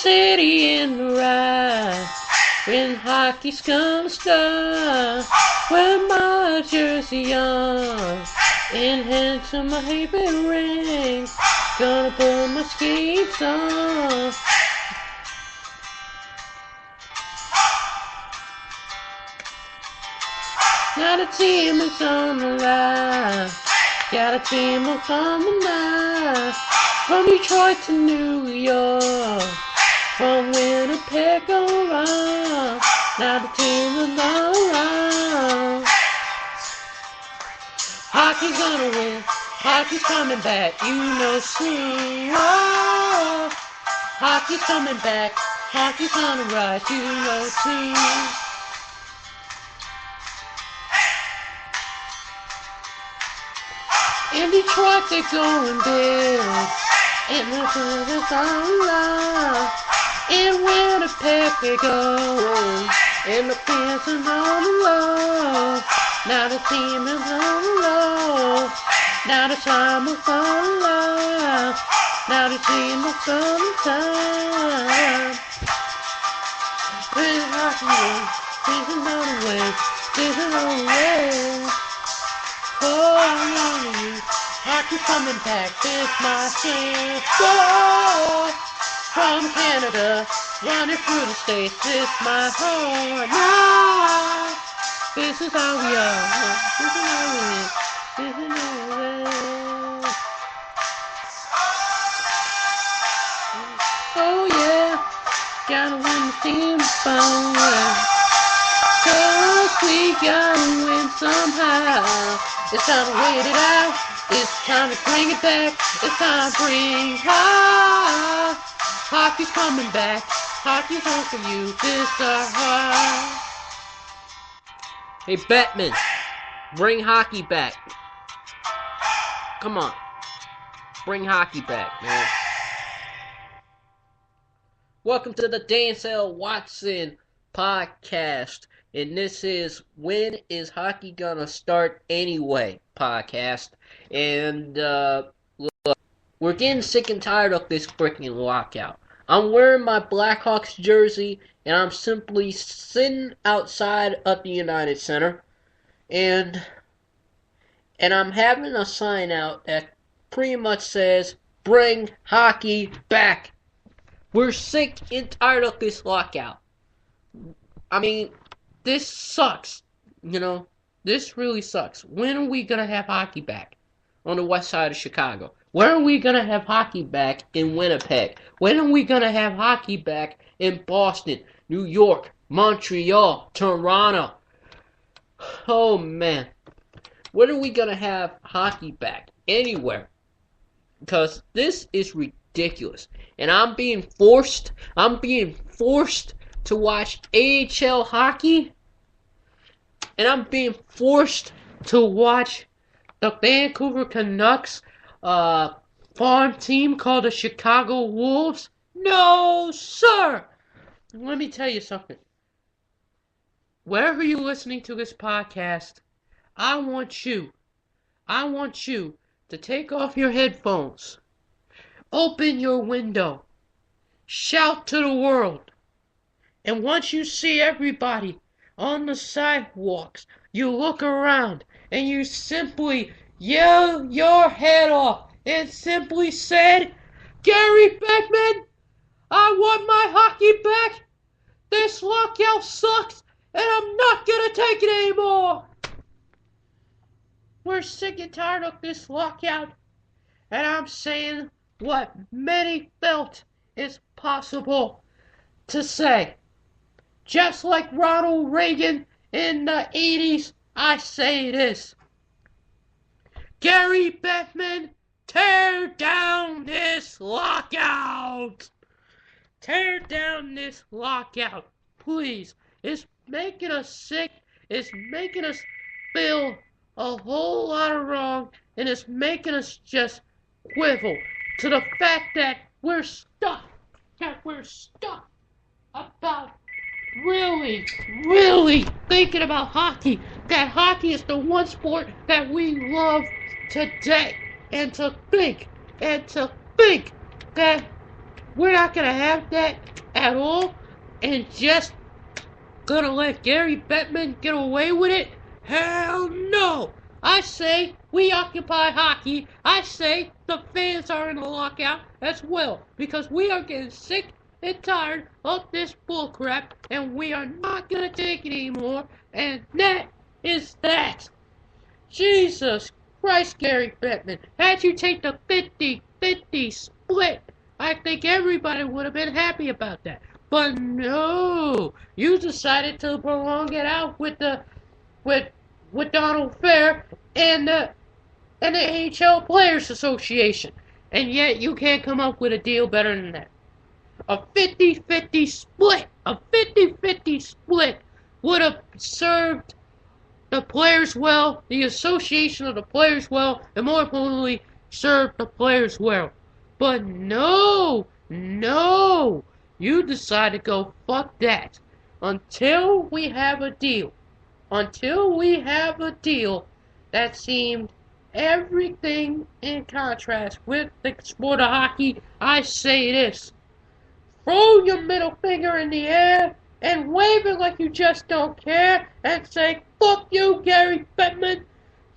city in the ride. When hockey's gonna start, wear my jersey on, and head to my haven ring. Gonna put my skates on. Now the team is on the line. Got a team up on the line. From Detroit to New York, from Winnipeg around. Now the team is on the line. Hockey's gonna win. Hockey's coming back, you know soon. Oh, hockey's coming back. Hockey's gonna rise, you know soon. In Detroit they're going big, and the team is on the line. In Winnipeg they go, and the fans are on the low. Now the team is on the low. Now the time is on the line. Now the team is on the time. This hockey, this is on the way. This is on the way. Oh, I'm on you. Hockey's coming back. This my chance. Oh, from Canada, running through the states. This my home. Now, this is how we are. This is how we live. This is how we live. Oh yeah, gotta win the team somewhere. Cause we gotta win somehow. It's time to wait it out. It's time to bring it back. It's time to bring high. Hockey's coming back. Hockey's home for you. This high. Hey, Batman, bring hockey back. Come on. Bring hockey back, man. Welcome to the Denzel Watson podcast. And this is When Is Hockey Gonna Start Anyway podcast. And look, we're getting sick and tired of this freaking lockout. I'm wearing my Blackhawks jersey, and I'm simply sitting outside of the United Center, and I'm having a sign out that pretty much says, "Bring hockey back." We're sick and tired of this lockout. I mean, this sucks. You know, this really sucks. When are we gonna have hockey back on the west side of Chicago? When are we gonna have hockey back in Winnipeg? When are we gonna have hockey back in Boston, New York, Montreal, Toronto? Oh man. When are we gonna have hockey back? Anywhere. Because this is ridiculous. And I'm being forced to watch AHL hockey. And I'm being forced to watch the Vancouver Canucks farm team called the Chicago Wolves. No, sir! Let me tell you something. Wherever you're listening to this podcast, I want you to take off your headphones, open your window, shout to the world, and once you see everybody on the sidewalks, you look around and you simply yell your head off and simply said, "Gary Bettman, I want my hockey back. This lockout sucks and I'm not gonna take it anymore." We're sick and tired of this lockout, and I'm saying what many felt is possible to say. Just like Ronald Reagan in the 80s, I say this. Gary Bettman, tear down this lockout. Tear down this lockout, please. It's making us sick. It's making us feel a whole lot of wrong, and it's making us just quiver to the fact that we're stuck about really thinking about hockey. That hockey is the one sport that we love today. And to think that We're not gonna have that at all, and just gonna let Gary Bettman get away with it? Hell no! I say we occupy hockey. I say the fans are in the lockout as well, because we are getting sick and tired of this bullcrap, and we are not gonna take it anymore, and that is that. Jesus Christ, Gary Bettman, had you take the 50-50 split, I think everybody would have been happy about that. But no, you decided to prolong it out with Donald Fair and the AHL Players Association, and yet you can't come up with a deal better than that. A 50-50 split, would have served the players well, the association of the players well, and more importantly, served the players well. But no, you decide to go fuck that. Until we have a deal that seemed everything in contrast with the sport of hockey, I say this. Throw your middle finger in the air and wave it like you just don't care and say, fuck you, Gary Bettman.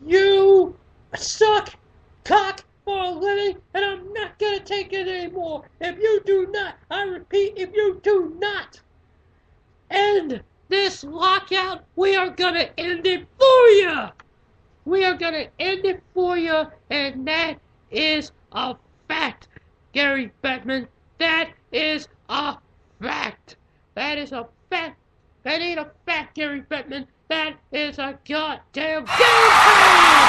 You suck cock for a living, and I'm not gonna take it anymore. If you do not, I repeat, if you do not end this lockout, we are gonna end it for you. We are gonna end it for you, and that is a fact, Gary Bettman. That is a fact. That is a fact. That ain't a fact, Gary Bettman. That is a goddamn game plan!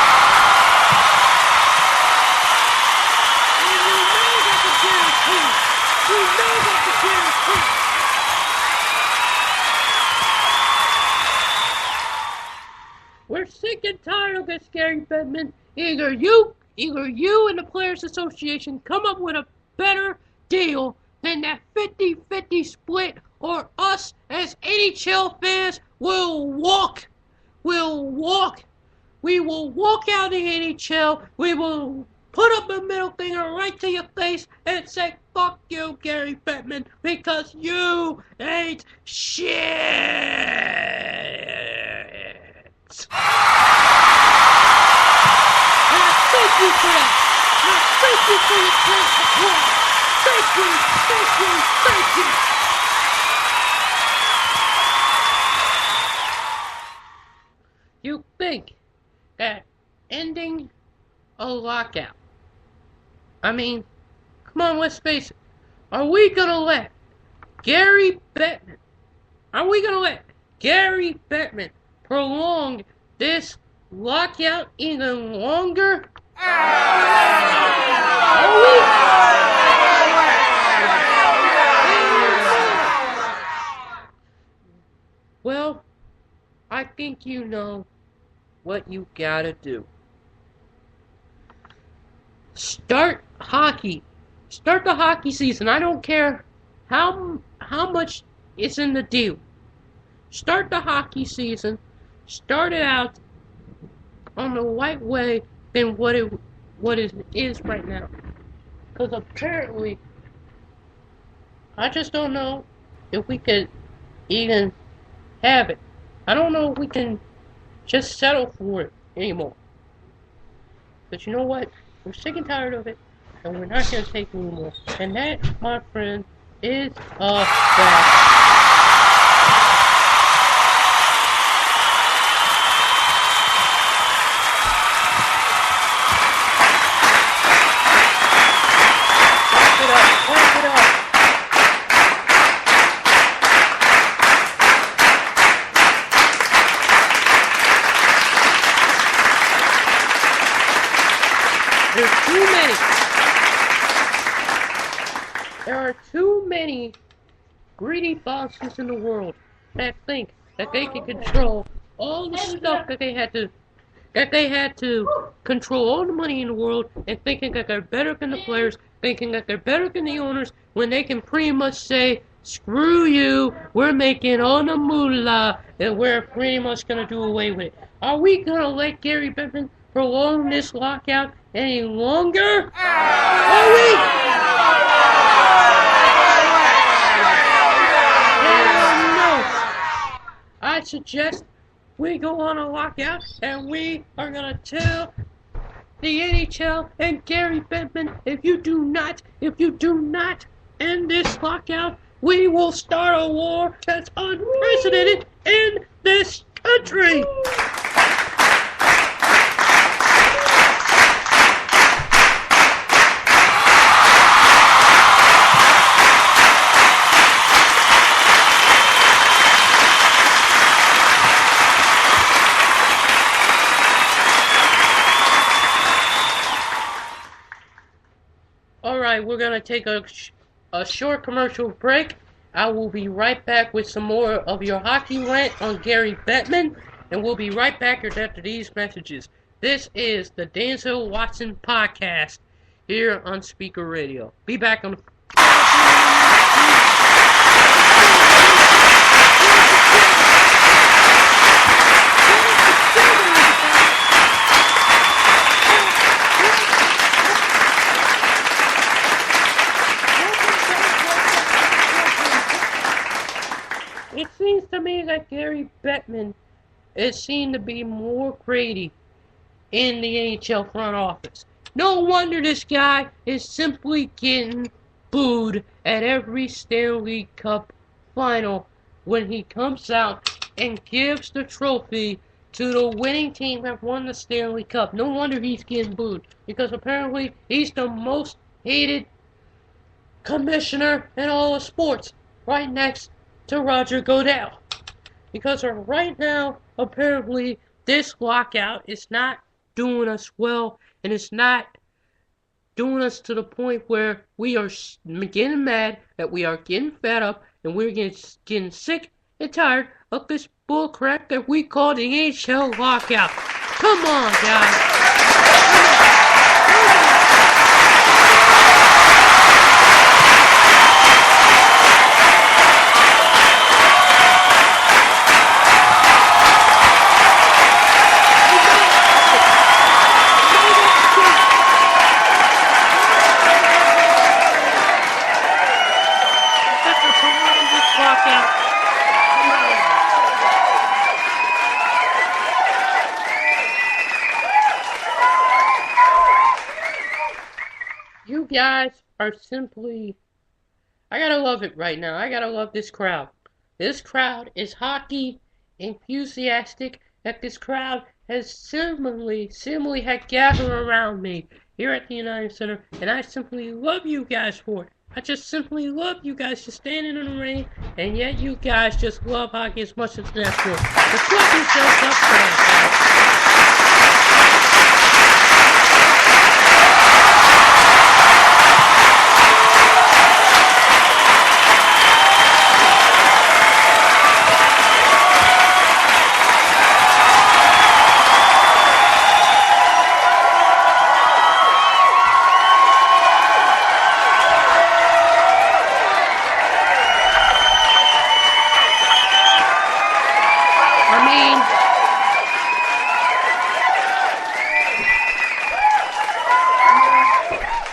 And you know that's a guarantee. You know that's a guarantee. We're sick and tired of this, Gary Bettman. Either you and the Players Association come up with a better deal than that 50-50 split, or us as NHL fans will walk. We will walk out of the NHL. We will put up a middle finger right to your face and say, fuck you, Gary Bettman, because you ain't shit. And I thank you for that. And I thank you for your great support. Thank you. You think that ending a lockout, I mean, come on, let's face it, are we gonna let Gary Bettman prolong this lockout even longer? Are we? Well, I think you know what you gotta do. Start hockey. Start the hockey season. I don't care how much is in the deal. Start the hockey season. Start it out on the right way than what it is right now. Because apparently, I just don't know if we could even have it. I don't know if we can just settle for it anymore. But you know what? We're sick and tired of it, and we're not going to take it anymore. And that, my friend, is a fact. Clap it up. There are too many greedy bosses in the world that think that they can control all the stuff that they had to control all the money in the world, and thinking that they're better than the players, thinking that they're better than the owners, when they can pretty much say, screw you, we're making all the moolah, and we're pretty much going to do away with it. Are we going to let Gary Bettman prolong this lockout any longer? Are we? I suggest we go on a lockout and we are gonna tell the NHL and Gary Bettman, if you do not end this lockout, we will start a war that's unprecedented in this country. Alright, we're going to take a short commercial break. I will be right back with some more of your hockey rant on Gary Bettman, and we'll be right back after these messages. This is the Denzel Watson Podcast here on Spreaker Radio. Be back on the... It seems to me that Gary Bettman is seen to be more greedy in the NHL front office. No wonder this guy is simply getting booed at every Stanley Cup final when he comes out and gives the trophy to the winning team that won the Stanley Cup. No wonder he's getting booed, because apparently he's the most hated commissioner in all of sports, right next to Roger Goodell. Because right now, apparently, this lockout is not doing us well, and it's not doing us to the point where we are getting mad, that we are getting fed up, and we're getting sick and tired of this bullcrap that we call the NHL lockout. Come on, guys. You guys are simply... I gotta love it right now. I gotta love this crowd. This crowd is hockey enthusiastic, that this crowd has similarly had gathered around me here at the United Center, and I simply love you guys for it. I just simply love you guys just standing in the rain, and yet you guys just love hockey as much as natural. Let's clap yourselves up for that, guys.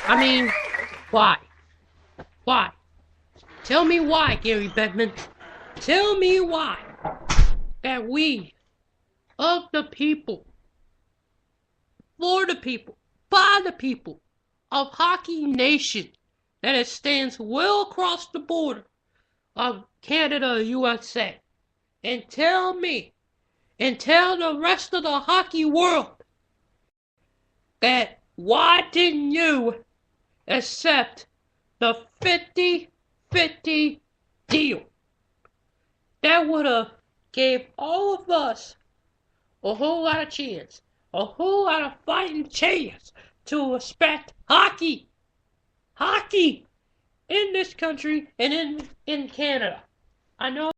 I mean, why? Why? Tell me why, Gary Bettman. Tell me why that we, of the people, for the people, by the people, of Hockey Nation, that it stands well across the border of Canada, USA, and tell me, and tell the rest of the hockey world that why didn't you accept the 50-50 deal? That would have gave all of us a whole lot of chance, a whole lot of fighting chance to respect hockey in this country and in Canada. I know